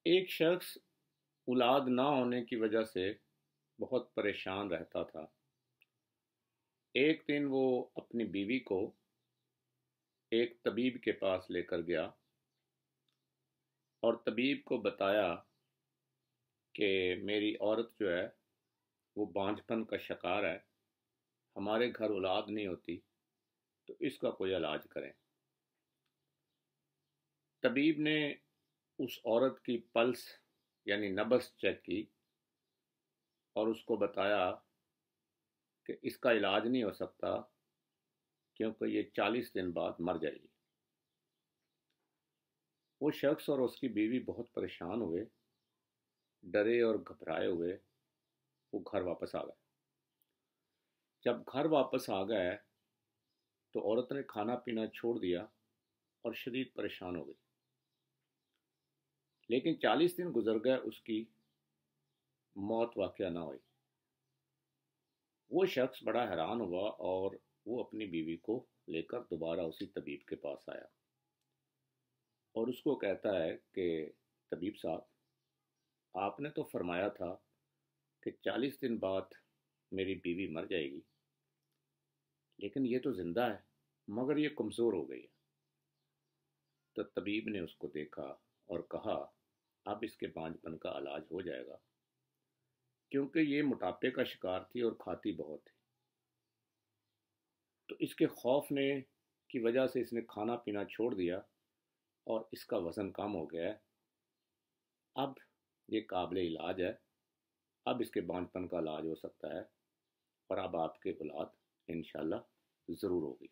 ایک شخص اولاد نہ ہونے کی وجہ سے بہت پریشان رہتا تھا۔ ایک دن وہ اپنی بیوی کو ایک طبیب کے پاس لے کر گیا اور طبیب کو بتایا کہ میری عورت جو ہے وہ بانجھ پن کا شکار ہے، ہمارے گھر اولاد نہیں ہوتی، تو اس کا کوئی علاج کریں۔ طبیب نے اس عورت کی پلس یعنی نبض چیک کی اور اس کو بتایا کہ اس کا علاج نہیں ہو سکتا کیونکہ یہ 40 دن بعد مر جائے گی۔ وہ شخص اور اس کی بیوی بہت پریشان ہوئے، ڈرے اور گھبرائے ہوئے وہ گھر واپس آ گئے۔ جب گھر واپس آ گئے تو عورت نے کھانا پینا چھوڑ دیا اور شدید پریشان ہو گئی، لیکن 40 دن گزر گئے، اس کی موت واقعہ نہ ہوئی۔ وہ شخص بڑا حیران ہوا اور وہ اپنی بیوی کو لے کر دوبارہ اسی طبیب کے پاس آیا اور اس کو کہتا ہے کہ طبیب صاحب، آپ نے تو فرمایا تھا کہ 40 دن بعد میری بیوی مر جائے گی، لیکن یہ تو زندہ ہے مگر یہ کمزور ہو گئی ہے۔ تو طبیب نے اس کو دیکھا اور کہا اب اس کے بانجھ پن کا علاج ہو جائے گا، کیونکہ یہ موٹاپے کا شکار تھی اور کھاتی بہت تھی، تو اس کے خوف نے کی وجہ سے اس نے کھانا پینا چھوڑ دیا اور اس کا وزن کم ہو گیا ہے۔ اب یہ قابل علاج ہے، اب اس کے بانجھ پن کا علاج ہو سکتا ہے اور اب آپ کے اولاد انشاءاللہ ضرور ہوگی۔